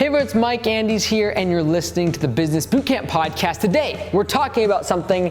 Hey everyone, it's Mike Andes here, and you're listening to the Business Bootcamp Podcast. Today, we're talking about something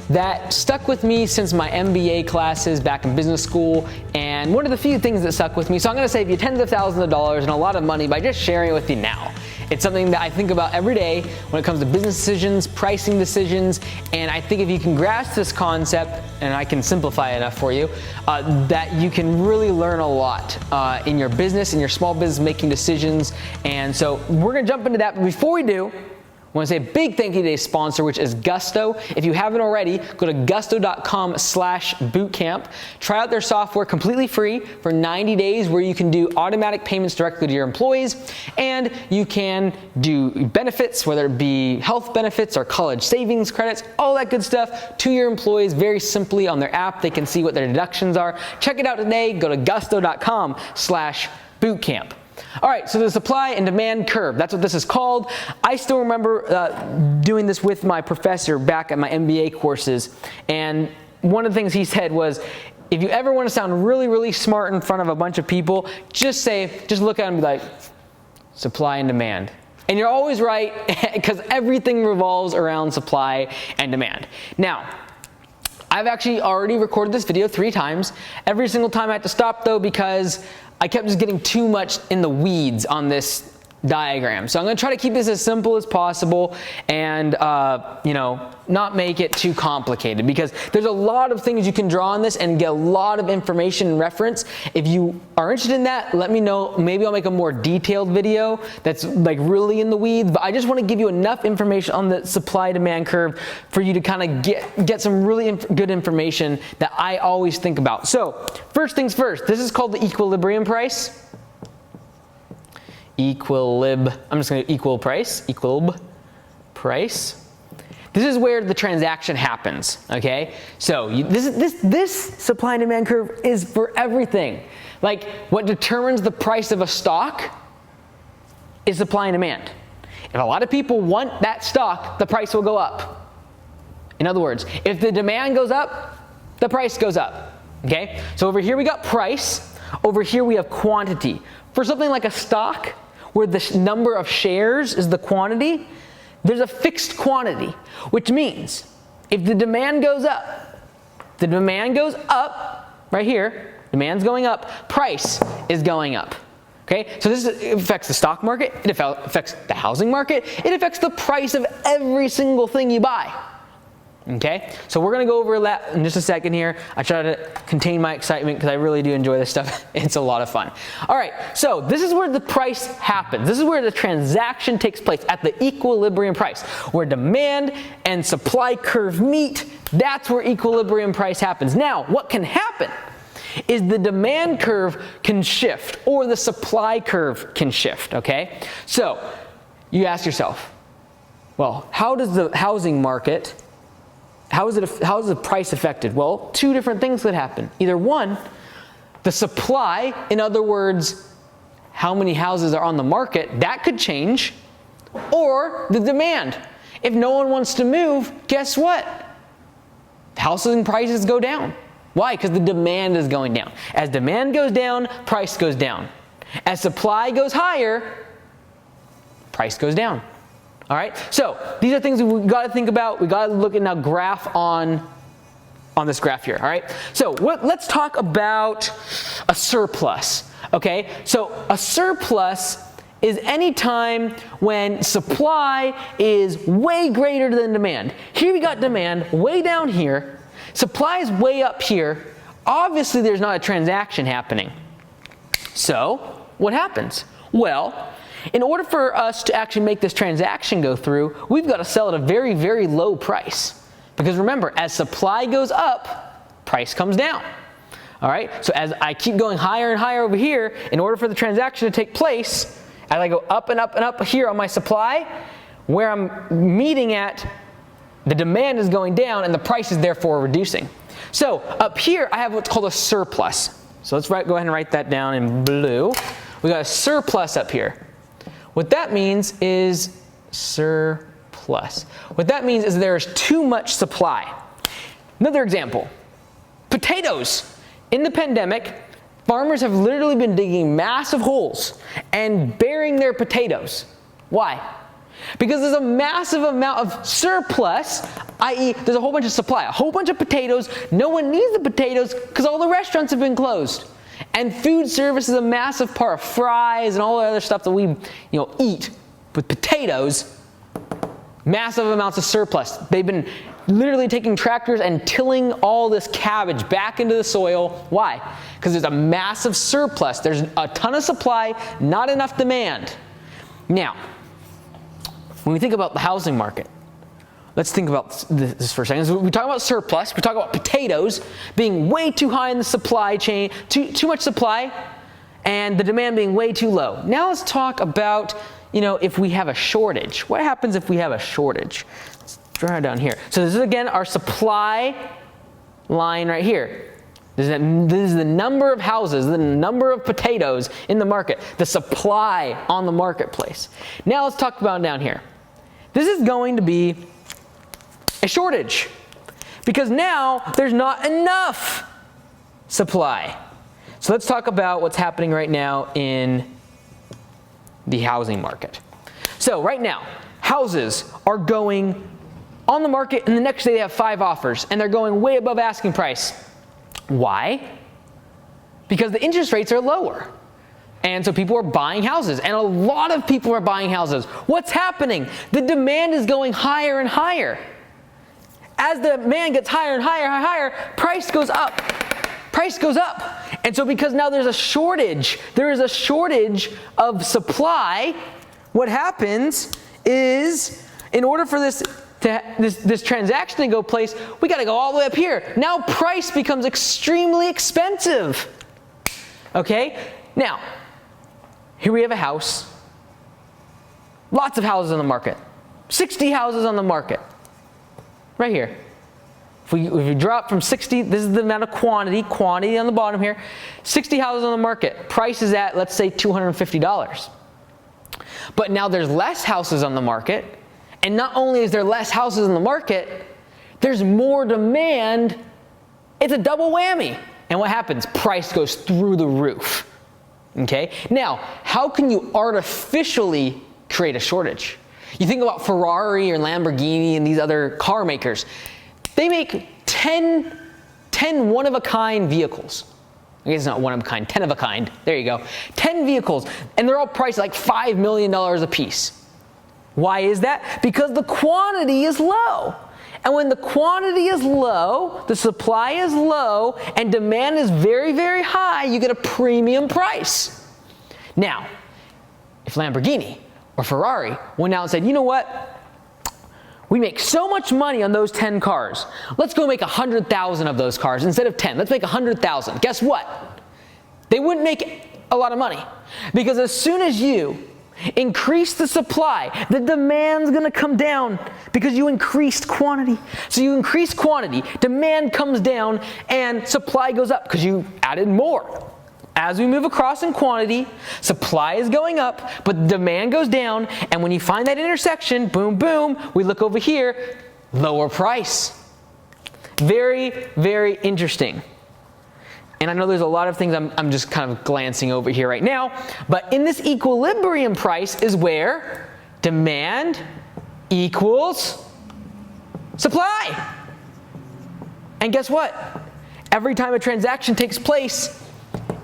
that stuck with me since my MBA classes back in business school, and one of the few things that stuck with me. So I'm gonna save you tens of thousands of dollars and a lot of money by just sharing it with you now. It's something that I think about every day when it comes to business decisions, pricing decisions, and I think if you can grasp this concept, and I can simplify it enough for you, that you can really learn a lot in your business, in your small business making decisions. And so we're gonna jump into that, but before we do, I want to say a big thank you to today's sponsor, which is Gusto. If you haven't already, go to gusto.com/bootcamp. Try out their software completely free for 90 days where you can do automatic payments directly to your employees, and you can do benefits, whether it be health benefits or college savings credits, all that good stuff to your employees very simply on their app. They can see what their deductions are. Check it out today. Go to gusto.com/bootcamp. All right, so the supply and demand curve, that's what this is called. I still remember doing this with my professor back at my MBA courses, and one of the things he said was, if you ever want to sound really, really smart in front of a bunch of people, just look at them and be like, supply and demand. And you're always right, because everything revolves around supply and demand. Now, I've actually already recorded this video 3 times. Every single time I had to stop though, because I kept just getting too much in the weeds on this diagram. So I'm gonna try to keep this as simple as possible and not make it too complicated, because there's a lot of things you can draw on this and get a lot of information and reference. If you are interested in that, let me know. Maybe I'll make a more detailed video that's like really in the weeds, but I just wanna give you enough information on the supply demand curve for you to kind of get some really good information that I always think about. So first things first, this is called the equilibrium price. I'm just gonna equilib price. This is where the transaction happens, okay? So this supply and demand curve is for everything. Like, what determines the price of a stock is supply and demand. If a lot of people want that stock, the price will go up. In other words, if the demand goes up, the price goes up, okay? So over here we got price, over here we have quantity. For something like a stock, where the number of shares is the quantity, there's a fixed quantity, which means if the demand goes up, right here, demand's going up, price is going up. Okay, so this affects the stock market, it affects the housing market, it affects the price of every single thing you buy. Okay, so we're gonna go over that in just a second here. I try to contain my excitement because I really do enjoy this stuff. It's a lot of fun. All right, so this is where the price happens. This is where the transaction takes place, at the equilibrium price, where demand and supply curve meet. That's where equilibrium price happens. Now, what can happen is the demand curve can shift, or the supply curve can shift, okay? So you ask yourself, well, how does the housing market, how is the price affected? Well, 2 different things could happen. Either one, the supply, in other words, how many houses are on the market, that could change, or the demand. If no one wants to move, guess what? Housing prices go down. Why? Because the demand is going down. As demand goes down, price goes down. As supply goes higher, price goes down. All right, so these are things we've got to think about. We've got to look at now graph on this graph here, all right? So let's talk about a surplus, okay? So a surplus is any time when supply is way greater than demand. Here we got demand way down here, supply is way up here. Obviously there's not a transaction happening. So what happens? Well, in order for us to actually make this transaction go through, we've got to sell at a very, very low price. Because remember, as supply goes up, price comes down. All right, so as I keep going higher and higher over here, in order for the transaction to take place, as I go up and up and up here on my supply, where I'm meeting at, the demand is going down and the price is therefore reducing. So up here, I have what's called a surplus. So let's go ahead and write that down in blue. We got a surplus up here. What that means is surplus. What that means is there's too much supply. Another example, potatoes. In the pandemic, Farmers have literally been digging massive holes and burying their potatoes. Why? Because there's a massive amount of surplus, i.e. there's a whole bunch of supply, a whole bunch of potatoes. No one needs the potatoes because all the restaurants have been closed. And food service is a massive part of fries and all the other stuff that we eat with potatoes. Massive amounts of surplus. They've been literally taking tractors and tilling all this cabbage back into the soil. Why? Because there's a massive surplus. There's a ton of supply, not enough demand. Now, when we think about the housing market, let's think about this for a second. So we talk about surplus, we talk about potatoes being way too high in the supply chain, too much supply, and the demand being way too low. Now let's talk about, if we have a shortage. What happens if we have a shortage? Let's draw it down here. So this is again our supply line right here. This is the number of houses, the number of potatoes in the market, the supply on the marketplace. Now let's talk about down here. This is going to be a shortage because now there's not enough supply. So let's talk about what's happening right now in the housing market. So right now, houses are going on the market and the next day they have 5 offers and they're going way above asking price. Why? Because the interest rates are lower. And so people are buying houses, and a lot of people are buying houses. What's happening? The demand is going higher and higher. As the demand gets higher and higher, price goes up. Price goes up. And so because now there is a shortage of supply, what happens is in order for this transaction to go place, we got to go all the way up here. Now price becomes extremely expensive. Okay? Now, here we have a house. Lots of houses on the market. 60 houses on the market. Right here. If we drop from 60, this is the amount of quantity on the bottom here. 60 houses on the market. Price is at, let's say, $250. But now there's less houses on the market. And not only is there less houses in the market, there's more demand. It's a double whammy. And what happens? Price goes through the roof. Okay? Now, how can you artificially create a shortage? You think about Ferrari or Lamborghini and these other car makers. They make 10 one-of-a-kind vehicles. I guess it's not one of a kind, 10 of a kind. There you go. 10 vehicles. And they're all priced like $5 million a piece. Why is that? Because the quantity is low. And when the quantity is low, the supply is low, and demand is very, very high, you get a premium price. Now, if Lamborghini or Ferrari went out and said, you know what? We make so much money on those 10 cars. Let's go make 100,000 of those cars instead of 10. Let's make 100,000. Guess what? They wouldn't make a lot of money. Because as soon as you increase the supply, the demand's going to come down because you increased quantity. So you increase quantity, demand comes down, and supply goes up because you added more. As we move across in quantity, supply is going up, but demand goes down, and when you find that intersection, boom, boom, we look over here, lower price. Very, very interesting. And I know there's a lot of things I'm just kind of glancing over here right now, but in this equilibrium price is where demand equals supply. And guess what? Every time a transaction takes place,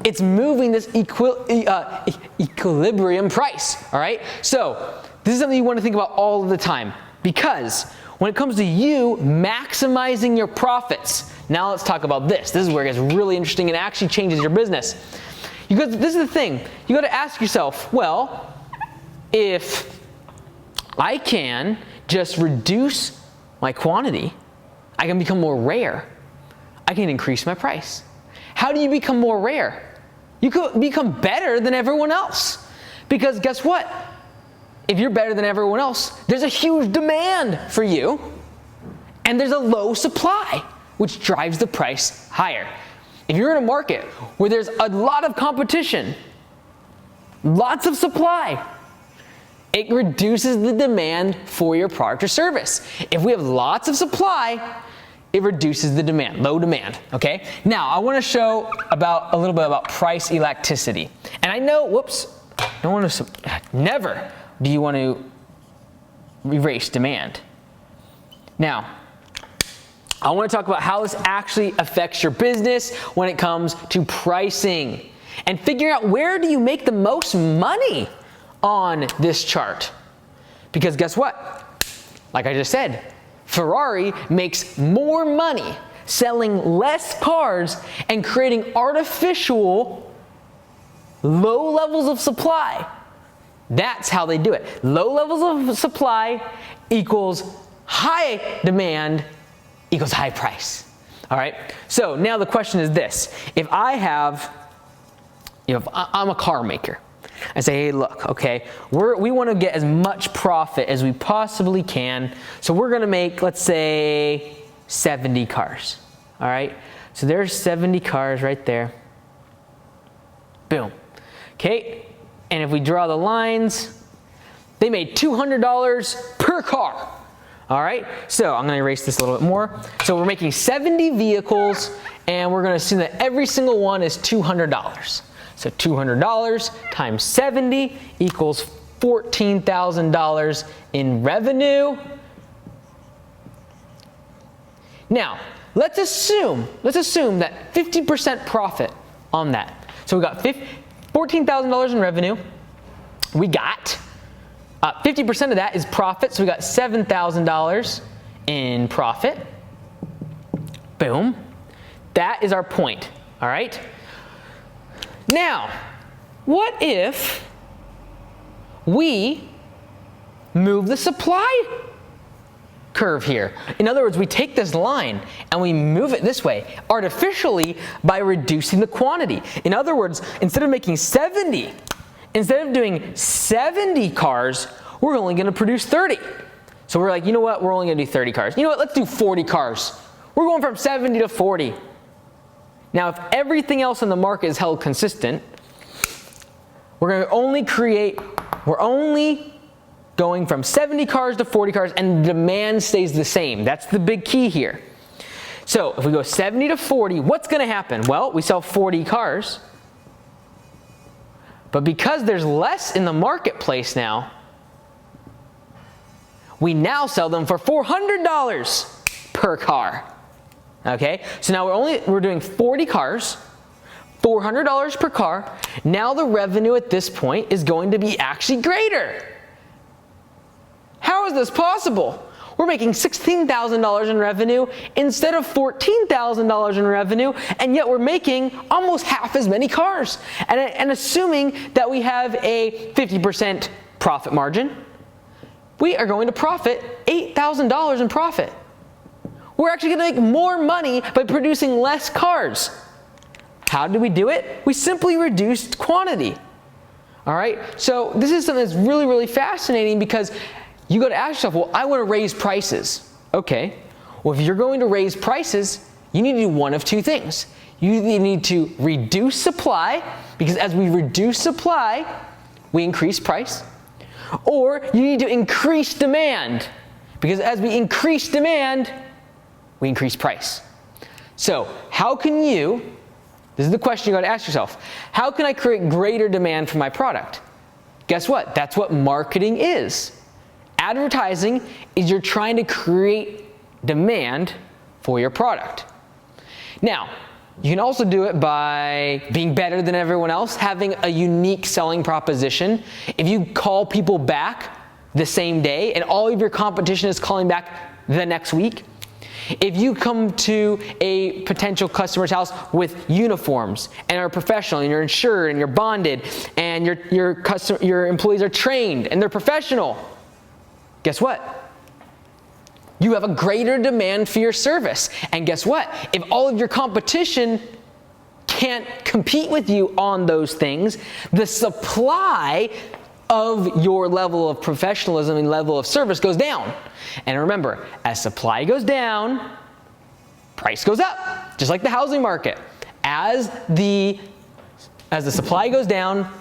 it's moving this equilibrium price, all right? So this is something you want to think about all of the time, because when it comes to you maximizing your profits, now let's talk about this. This is where it gets really interesting and actually changes your business. This is the thing. You got to ask yourself, well, if I can just reduce my quantity, I can become more rare. I can increase my price. How do you become more rare? You could become better than everyone else. Because guess what? If you're better than everyone else, there's a huge demand for you, and there's a low supply, which drives the price higher. If you're in a market where there's a lot of competition, lots of supply, it reduces the demand for your product or service. If we have lots of supply, it reduces the demand, low demand, okay? Now, I wanna show a little bit about price elasticity. And I know, never do you want to erase demand. Now, I want to talk about how this actually affects your business when it comes to pricing and figuring out where do you make the most money on this chart. Because guess what? Like I just said, Ferrari makes more money selling less cars and creating artificial low levels of supply. That's how they do it. Low levels of supply equals high demand equals high price. All right? So now the question is this. If I'm a car maker. I say, hey, look, okay, we want to get as much profit as we possibly can. So we're going to make, let's say, 70 cars. All right? So there's 70 cars right there. Boom. Okay? And if we draw the lines, they made $200 per car. All right? So I'm going to erase this a little bit more. So we're making 70 vehicles, and we're going to assume that every single one is $200. So $200 times 70 equals $14,000 in revenue. Now, let's assume that 50% profit on that. So we got $14,000 in revenue. We got 50% of that is profit, so we got $7,000 in profit. Boom. That is our point, all right? Now, what if we move the supply curve here? In other words, we take this line and we move it this way artificially by reducing the quantity. In other words, instead of doing 70 cars, we're only going to produce 30. So we're like, you know what? We're only going to do 30 cars. You know what? Let's do 40 cars. We're going from 70 to 40. Now, if everything else in the market is held consistent, we're only going from 70 cars to 40 cars, and the demand stays the same. That's the big key here. So if we go 70 to 40, what's going to happen? Well, we sell 40 cars, but because there's less in the marketplace now, we now sell them for $400 per car. Okay, so now we're doing 40 cars, $400 per car. Now the revenue at this point is going to be actually greater. How is this possible? We're making $16,000 in revenue instead of $14,000 in revenue, and yet we're making almost half as many cars. And assuming that we have a 50% profit margin, we are going to profit $8,000 in profit. We're actually going to make more money by producing less cars. How did we do it? We simply reduced quantity. All right? So this is something that's really, really fascinating because you got to ask yourself, well, I want to raise prices. Okay. Well, if you're going to raise prices, you need to do one of two things. You either need to reduce supply, because as we reduce supply, we increase price. Or you need to increase demand, because as we increase demand, we increase price. So how can this is the question you got to ask yourself, how can I create greater demand for my product? Guess what? That's what marketing is. Advertising is you're trying to create demand for your product. Now, you can also do it by being better than everyone else, having a unique selling proposition. If you call people back the same day and all of your competition is calling back the next week, if you come to a potential customer's house with uniforms and are professional and you're insured and you're bonded and your employees are trained and they're professional, guess what? You have a greater demand for your service. And guess what? If all of your competition can't compete with you on those things, the supply of your level of professionalism and level of service goes down. And remember, as supply goes down, price goes up, just like the housing market. As the supply goes down,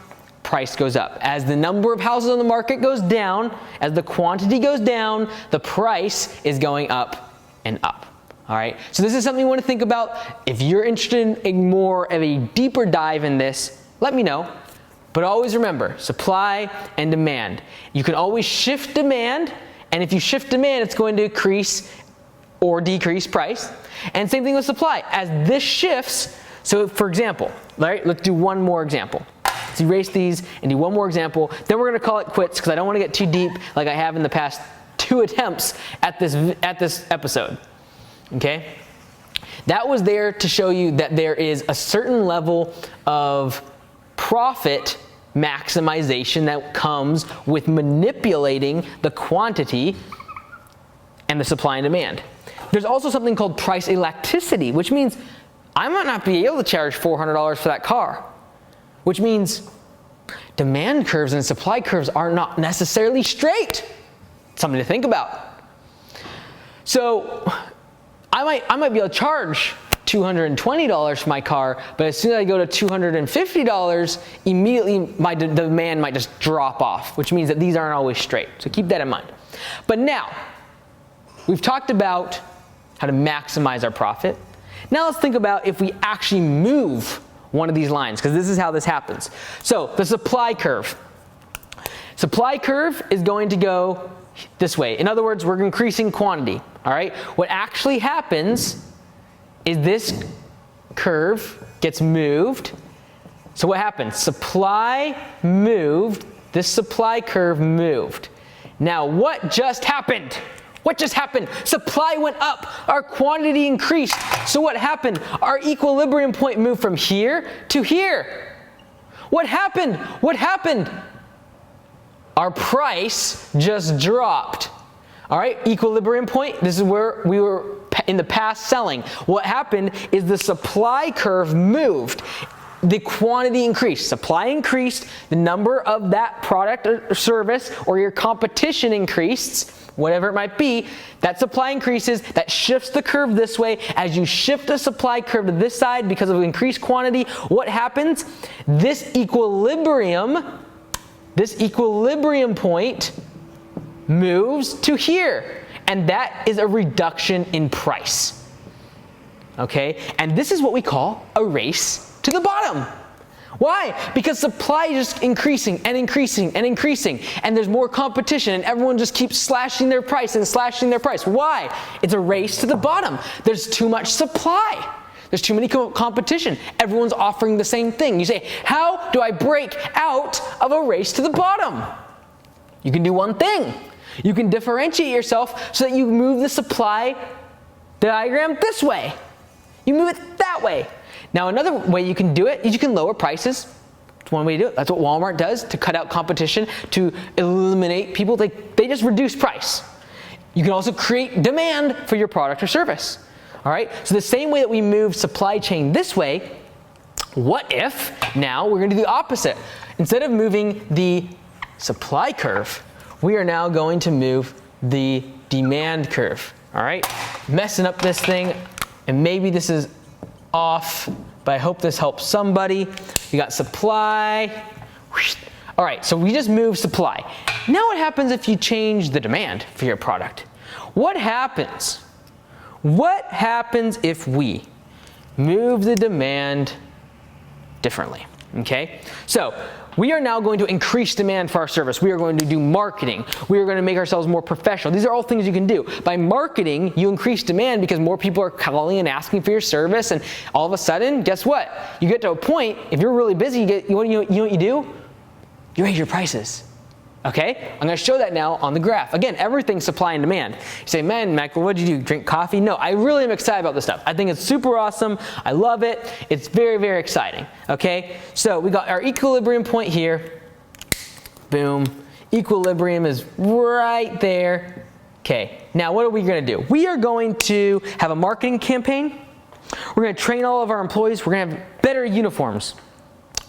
price goes up. As the number of houses on the market goes down, as the quantity goes down, the price is going up and up. All right, so this is something you want to think about. If you're interested in more of a deeper dive in this, let me know. But always remember, supply and demand. You can always shift demand, and if you shift demand, it's going to increase or decrease price. And same thing with supply. As this shifts, so for example, right, let's do one more example. Let's erase these and do one more example. Then we're going to call it quits because I don't want to get too deep like I have in the past 2 attempts at this episode. Okay? That was there to show you that there is a certain level of profit maximization that comes with manipulating the quantity and the supply and demand. There's also something called price elasticity, which means I might not be able to charge $400 for that car, which means demand curves and supply curves are not necessarily straight. Something to think about. So I might be able to charge $220 for my car, but as soon as I go to $250, immediately my demand might just drop off, which means that these aren't always straight. So keep that in mind. But now, we've talked about how to maximize our profit. Now let's think about if we actually move one of these lines, because this is how this happens. So the supply curve. Supply curve is going to go this way. In other words, we're increasing quantity. All right? What actually happens is this curve gets moved. So what happens? Supply moved. This supply curve moved. Now what just happened? What just happened? Supply went up. Our quantity increased. So what happened? Our equilibrium point moved from here to here. What happened? What happened? Our price just dropped. All right, equilibrium point, this is where we were in the past selling. What happened is the supply curve moved. The quantity increased. Supply increased. The number of that product or service or your competition increased, whatever it might be. That supply increases. That shifts the curve this way. As you shift the supply curve to this side because of increased quantity, what happens? This equilibrium point moves to here, and that is a reduction in price. Okay, and this is what we call a race to the bottom. Why? Because supply is just increasing and increasing and increasing, and there's more competition, and everyone just keeps slashing their price and slashing their price. Why? It's a race to the bottom. There's too much supply. There's too many competition. Everyone's offering the same thing. You say, how do I break out of a race to the bottom? You can do one thing. You can differentiate yourself so that you move the supply diagram this way. You move it that way. Now another way you can do it is you can lower prices. It's one way to do it. That's what Walmart does to cut out competition, to eliminate people. They just reduce price. You can also create demand for your product or service. All right, so the same way that we move supply chain this way, what if now we're going to do the opposite? Instead of moving the supply curve, we are now going to move the demand curve. All right, messing up this thing, and maybe this is off, but I hope this helps somebody. You got supply. All right, so we just moved supply. Now what happens if you change the demand for your product? What happens? What happens if we move the demand differently? Okay, so we are now going to increase demand for our service. We are going to do marketing. We are going to make ourselves more professional. These are all things you can do. By marketing, you increase demand because more people are calling and asking for your service, and all of a sudden, guess what? You get to a point, if you're really busy, you know what you do? You raise your prices. Okay, I'm going to show that now on the graph. Again, everything's supply and demand. You say, man, Michael, what did you do? Drink coffee? No, I really am excited about this stuff. I think it's super awesome. I love it. It's very, very exciting. Okay, so we got our equilibrium point here. Boom. Equilibrium is right there. Okay, now what are we going to do? We are going to have a marketing campaign. We're going to train all of our employees. We're going to have better uniforms.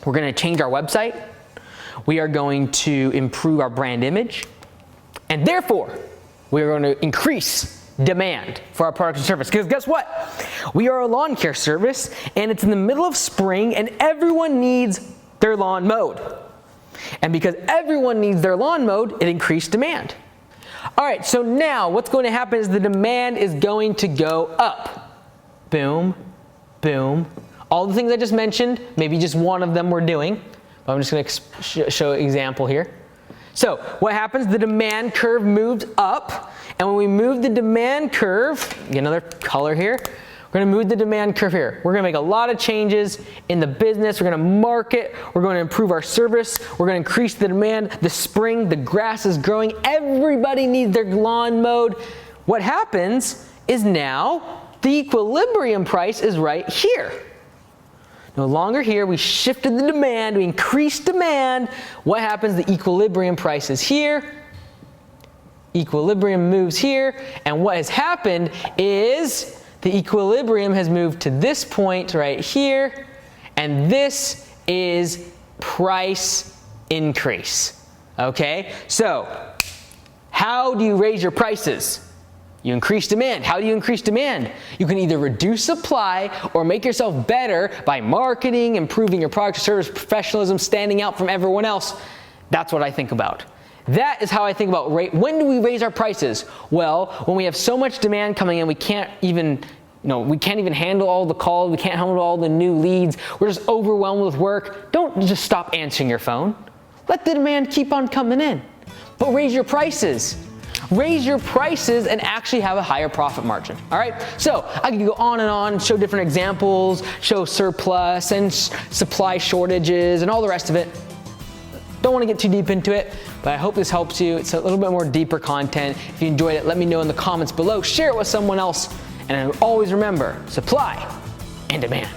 We're going to change our website. We are going to improve our brand image, and therefore, we are going to increase demand for our product and service. Because guess what? We are a lawn care service, and it's in the middle of spring, and everyone needs their lawn mowed. And because everyone needs their lawn mowed, it increased demand. All right, so now what's going to happen is the demand is going to go up. Boom, boom. All the things I just mentioned, maybe just one of them we're doing. But I'm just going to show an example here. So what happens? The demand curve moved up. And when we move the demand curve, get another color here. We're going to move the demand curve here. We're going to make a lot of changes in the business. We're going to market. We're going to improve our service. We're going to increase the demand. The spring, the grass is growing. Everybody needs their lawn mowed. What happens is now the equilibrium price is right here. No longer here. We shifted the demand. We increased demand. What happens? The equilibrium price is here. Equilibrium moves here. And what has happened is the equilibrium has moved to this point right here, and this is price increase, okay? So, how do you raise your prices? You increase demand. How do you increase demand? You can either reduce supply or make yourself better by marketing, improving your product or service, professionalism, standing out from everyone else. That's what I think about. That is how I think about when do we raise our prices? Well, when we have so much demand coming in, we can't even handle all the calls. We can't handle all the new leads. We're just overwhelmed with work. Don't just stop answering your phone. Let the demand keep on coming in. But raise your prices. Raise your prices and actually have a higher profit margin. All right? So I can go on and on, show different examples, show surplus and supply shortages and all the rest of it. Don't want to get too deep into it, but I hope this helps you. It's a little bit more deeper content. If you enjoyed it, let me know in the comments below. Share it with someone else. And always remember, supply and demand.